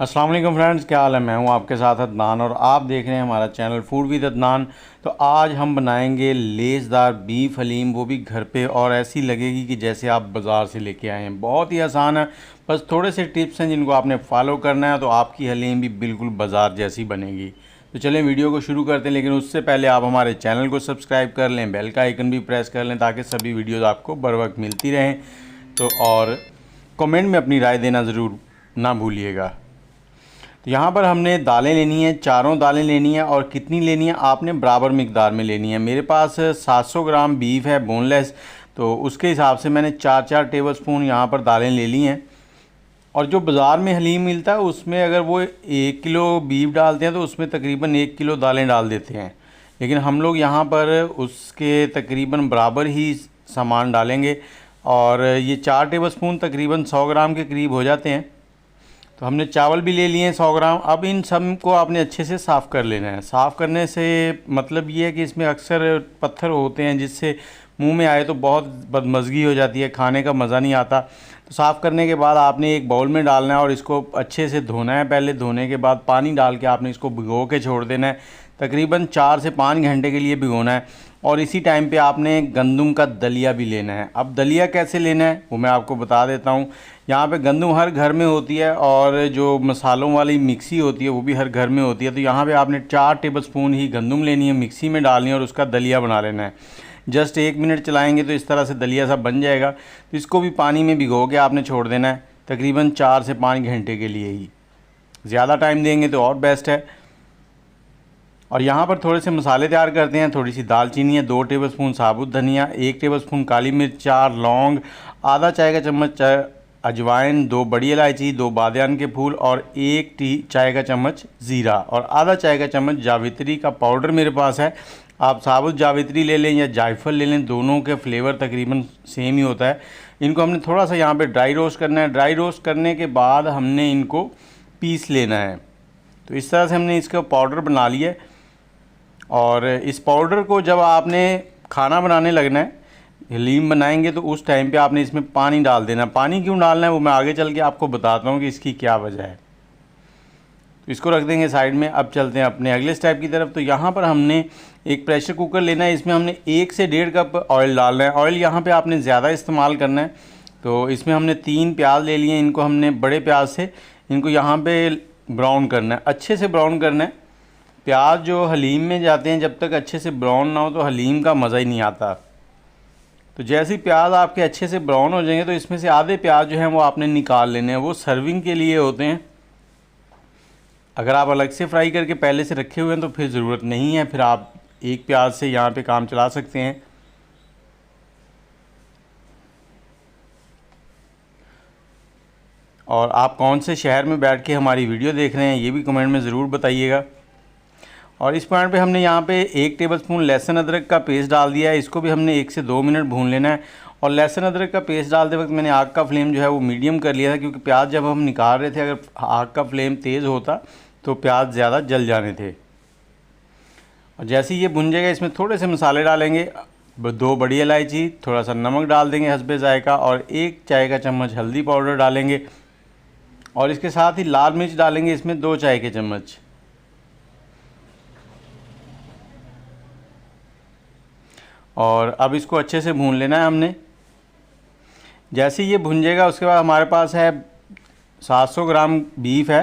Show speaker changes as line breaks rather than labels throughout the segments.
अस्सलाम वालेकुम फ्रेंड्स, क्या हाल है। मैं हूं आपके साथ अदनान और आप देख रहे हैं हमारा चैनल फूड विद अदनान। तो आज हम बनाएंगे लेज़दार बीफ हलीम, वो भी घर पे, और ऐसी लगेगी कि जैसे आप बाज़ार से लेके आए हैं। बहुत ही आसान है, बस थोड़े से टिप्स हैं जिनको आपने फॉलो करना है तो आपकी हलीम भी बिल्कुल बाज़ार जैसी बनेगी। तो चलें वीडियो को शुरू करते हैं, लेकिन उससे पहले आप हमारे चैनल को सब्सक्राइब कर लें, बेल का आइकन भी प्रेस कर लें ताकि सभी वीडियोज़ आपको बर वक्त मिलती रहें। तो और कमेंट में अपनी राय देना ज़रूर ना भूलिएगा। तो यहाँ पर हमने दालें लेनी है, चारों दालें लेनी है, और कितनी लेनी है आपने बराबर मिकदार में लेनी है। मेरे पास 700 ग्राम बीफ है बोनलेस, तो उसके हिसाब से मैंने 4-4 टेबलस्पून यहाँ पर दालें ले ली हैं। और जो बाज़ार में हलीम मिलता है उसमें अगर वो 1 किलो बीफ डालते हैं तो उसमें तकरीबन 1 किलो दालें डाल देते हैं, लेकिन हम लोग यहाँ पर उसके तकरीबन बराबर ही सामान डालेंगे। और ये 4 टेबलस्पून तकरीबन 100 ग्राम के करीब हो जाते हैं। तो हमने चावल भी ले लिए हैं 100 ग्राम। अब इन सब को आपने अच्छे से साफ़ कर लेना है। साफ़ करने से मतलब ये है कि इसमें अक्सर पत्थर होते हैं जिससे मुंह में आए तो बहुत बदमज़गी हो जाती है, खाने का मज़ा नहीं आता। तो साफ़ करने के बाद आपने एक बाउल में डालना है और इसको अच्छे से धोना है। पहले धोने के बाद पानी डाल के आपने इसको भिगो के छोड़ देना है, तकरीबन 4 से 5 घंटे के लिए भिगोना है। और इसी टाइम पे आपने गंदम का दलिया भी लेना है। अब दलिया कैसे लेना है वो मैं आपको बता देता हूँ। यहाँ पे गंदम हर घर में होती है और जो मसालों वाली मिक्सी होती है वो भी हर घर में होती है। तो यहाँ पे आपने 4 टेबलस्पून ही गंदम लेनी है, मिक्सी में डालनी है और उसका दलिया बना लेना है। जस्ट 1 मिनट चलाएँगे तो इस तरह से दलिया सा बन जाएगा। तो इसको भी पानी में भिगो के आपने छोड़ देना है, तकरीबन 4 से 5 घंटे के लिए ही। ज़्यादा टाइम देंगे तो और बेस्ट है। और यहाँ पर थोड़े से मसाले तैयार करते हैं। थोड़ी सी दालचीनी है, 2 टेबलस्पून साबुत धनिया, 1 टेबलस्पून काली मिर्च, 4 लौंग, आधा चाय का चम्मच अजवाइन, 2 बड़ी इलायची, 2 बादियान के फूल और 1 चाय का चम्मच ज़ीरा और आधा चाय का चम्मच जावित्री का पाउडर मेरे पास है। आप साबुत जावित्री ले लें या जायफल ले लें, दोनों के फ्लेवर तकरीबन सेम ही होता है। इनको हमने थोड़ा सा यहाँ पे ड्राई रोस्ट करना है। ड्राई रोस्ट करने के बाद हमने इनको पीस लेना है। तो इस तरह से हमने इसका पाउडर बना लिया। और इस पाउडर को जब आपने खाना बनाने लगना है, हलीम बनाएंगे, तो उस टाइम पे आपने इसमें पानी डाल देना। पानी क्यों डालना है वो मैं आगे चल के आपको बताता हूँ कि इसकी क्या वजह है। तो इसको रख देंगे साइड में। अब चलते हैं अपने अगले स्टेप की तरफ। तो यहाँ पर हमने एक प्रेशर कुकर लेना है। इसमें हमने 1 से 1.5 कप ऑयल डालना है। ऑयल यहाँ पर आपने ज़्यादा इस्तेमाल करना है। तो इसमें हमने 3 प्याज ले लिए। इनको हमने बड़े प्याज से इनको यहाँ पर ब्राउन करना है, अच्छे से ब्राउन करना है। प्याज जो हलीम में जाते हैं जब तक अच्छे से ब्राउन ना हो तो हलीम का मज़ा ही नहीं आता। तो जैसे ही प्याज आपके अच्छे से ब्राउन हो जाएंगे तो इसमें से आधे प्याज जो हैं वो आपने निकाल लेने हैं। वो सर्विंग के लिए होते हैं। अगर आप अलग से फ्राई करके पहले से रखे हुए हैं तो फिर ज़रूरत नहीं है, फिर आप एक प्याज से यहाँ पे काम चला सकते हैं। और आप कौन से शहर में बैठ के हमारी वीडियो देख रहे हैं ये भी कमेंट में ज़रूर बताइएगा। और इस पॉइंट पे हमने यहाँ पे 1 टेबलस्पून लहसुन अदरक का पेस्ट डाल दिया है। इसको भी हमने 1 से 2 मिनट भून लेना है। और लहसुन अदरक का पेस्ट डालते वक्त मैंने आग का फ्लेम जो है वो मीडियम कर लिया था, क्योंकि प्याज जब हम निकाल रहे थे अगर आग का फ्लेम तेज़ होता तो प्याज ज़्यादा जल जाने थे। और जैसे ही ये भुन जाएगा इसमें थोड़े से मसाले डालेंगे, 2 बड़ी इलायची, थोड़ा सा नमक डाल देंगे हस्बे जायका, और 1 चाय का चम्मच हल्दी पाउडर डालेंगे। और इसके साथ ही लाल मिर्च डालेंगे इसमें 2 चाय के चम्मच। और अब इसको अच्छे से भून लेना है हमने। जैसे ये भुन जाएगा उसके बाद हमारे पास है 700 ग्राम बीफ है।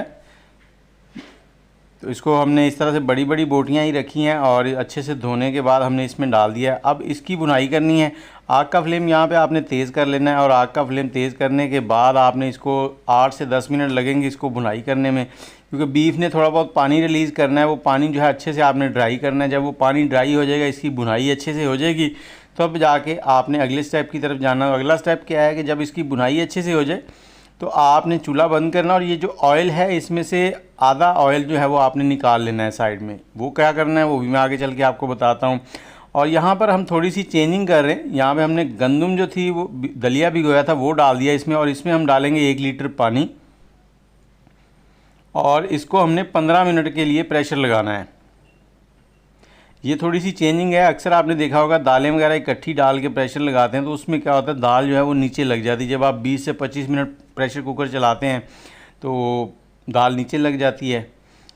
तो इसको हमने इस तरह से बड़ी बड़ी बोटियां ही रखी हैं और अच्छे से धोने के बाद हमने इसमें डाल दिया है। अब इसकी भुनाई करनी है। आग का फ्लेम यहाँ पे आपने तेज़ कर लेना है। और आग का फ्लेम तेज़ करने के बाद आपने इसको 8 से 10 मिनट लगेंगे इसको भुनाई करने में, क्योंकि बीफ ने थोड़ा बहुत पानी रिलीज़ करना है। वो पानी जो है अच्छे से आपने ड्राई करना है। जब वो पानी ड्राई हो जाएगा, इसकी भुनाई अच्छे से हो जाएगी, तो अब जाके आपने अगले स्टेप की तरफ जाना। अगला स्टेप क्या है कि जब इसकी भुनाई अच्छे से हो जाए तो आपने चूल्हा बंद करना। और ये जो ऑयल है इसमें से आधा ऑयल जो है वो आपने निकाल लेना है साइड में। वो क्या करना है वो भी मैं आगे चल के आपको बताता हूँ। और यहाँ पर हम थोड़ी सी चेंजिंग कर रहे हैं। यहाँ पे हमने गंदम जो थी वो दलिया भिगोया था वो डाल दिया इसमें, और इसमें हम डालेंगे 1 लीटर पानी। और इसको हमने 15 मिनट के लिए प्रेशर लगाना है। ये थोड़ी सी चेंजिंग है। अक्सर आपने देखा होगा दालें वगैरह इकट्ठी डाल के प्रेशर लगाते हैं तो उसमें क्या होता है, दाल जो है वो नीचे लग जाती है। जब आप 20 से 25 मिनट प्रेशर कुकर चलाते हैं तो दाल नीचे लग जाती है।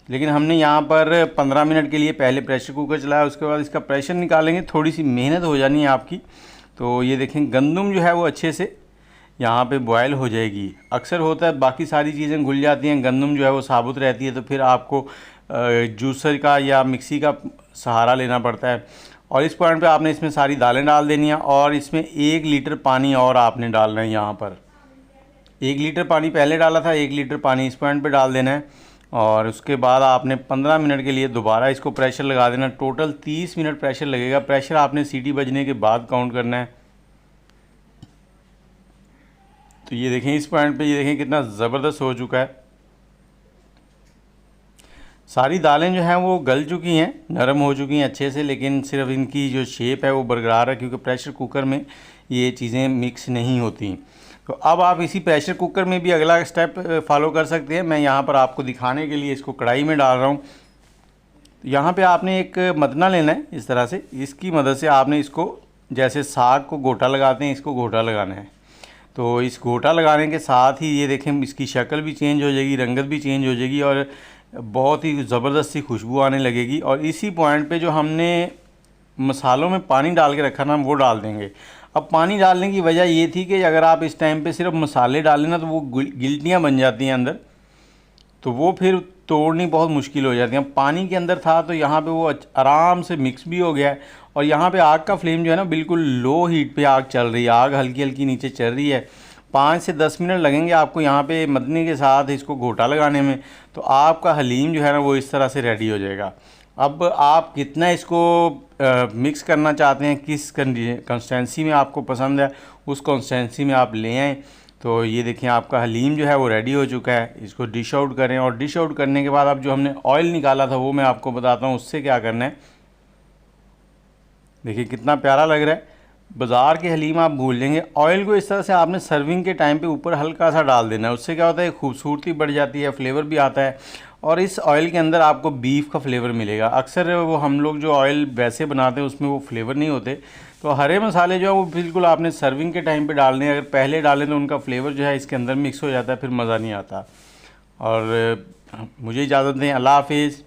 लेकिन हमने यहाँ पर 15 मिनट के लिए पहले प्रेशर कुकर चलाया, उसके बाद इसका प्रेशर निकालेंगे। थोड़ी सी मेहनत हो जानी है आपकी। तो ये देखें गंदम जो है वो अच्छे से यहाँ पे बॉयल हो जाएगी। अक्सर होता है बाकी सारी चीज़ें घुल जाती हैं, गंदम जो है वो साबुत रहती है, तो फिर आपको जूसर का या मिक्सी का सहारा लेना पड़ता है। और इस पॉइंट पे आपने इसमें सारी दालें डाल देनी है और इसमें 1 लीटर पानी और आपने डालना है। यहाँ पर 1 लीटर पानी पहले डाला था, 1 लीटर पानी इस पॉइंट पे डाल देना है। और उसके बाद आपने 15 मिनट के लिए दोबारा इसको प्रेशर लगा देना। टोटल 30 मिनट प्रेशर लगेगा। प्रेशर आपने सीटी बजने के बाद काउंट करना है। तो ये देखें इस पॉइंट पे, ये देखें कितना ज़बरदस्त हो चुका है। सारी दालें जो हैं वो गल चुकी हैं, नरम हो चुकी हैं अच्छे से, लेकिन सिर्फ इनकी जो शेप है वो बरकरार है, क्योंकि प्रेशर कुकर में ये चीज़ें मिक्स नहीं होती। तो अब आप इसी प्रेशर कुकर में भी अगला स्टेप फॉलो कर सकते हैं। मैं यहाँ पर आपको दिखाने के लिए इसको कढ़ाई में डाल रहा हूँ। तो यहाँ पे आपने एक मदना लेना है इस तरह से, इसकी मदद से आपने इसको जैसे साग को गोटा लगाते हैं, इसको गोटा लगाना है। तो इस गोटा लगाने के साथ ही ये देखें इसकी शक्ल भी चेंज हो जाएगी, रंगत भी चेंज हो जाएगी और बहुत ही ज़बरदस्त सी खुशबू आने लगेगी। और इसी पॉइंट पे जो हमने मसालों में पानी डाल के रखा ना, वो डाल देंगे। अब पानी डालने की वजह ये थी कि अगर आप इस टाइम पे सिर्फ मसाले डालें ना, तो वो गिल्टियाँ बन जाती हैं अंदर, तो वो फिर तोड़नी बहुत मुश्किल हो जाती है। पानी के अंदर था तो यहाँ पे वो आराम से मिक्स भी हो गया है। और यहाँ पे आग का फ्लेम जो है ना बिल्कुल लो हीट पे आग चल रही है, आग हल्की हल्की नीचे चल रही है। 5 से 10 मिनट लगेंगे आपको यहाँ पे मदनी के साथ इसको घोटा लगाने में। तो आपका हलीम जो है ना वो इस तरह से रेडी हो जाएगा। अब आप कितना इसको मिक्स करना चाहते हैं, किस कंसिस्टेंसी में आपको पसंद है, उस कंसिस्टेंसी में आप ले आएँ। तो ये देखें आपका हलीम जो है वो रेडी हो चुका है। इसको डिश आउट करें और डिश आउट करने के बाद अब जो हमने ऑयल निकाला था वो मैं आपको बताता हूँ उससे क्या करना है। देखिए कितना प्यारा लग रहा है। बाज़ार के हलीम आप भूल जाएंगे। ऑयल को इस तरह से आपने सर्विंग के टाइम पे ऊपर हल्का सा डाल देना है, उससे क्या होता है खूबसूरती बढ़ जाती है, फ्लेवर भी आता है। और इस ऑयल के अंदर आपको बीफ का फ्लेवर मिलेगा। अक्सर वो हम लोग जो ऑयल वैसे बनाते हैं उसमें वो फ्लेवर नहीं होते। तो हरे मसाले जो है वो बिल्कुल आपने सर्विंग के टाइम पे डालने हैं। अगर पहले डालें तो उनका फ्लेवर जो है इसके अंदर मिक्स हो जाता है, फिर मज़ा नहीं आता। और मुझे इजाज़त दें। अल्लाह हाफिज़।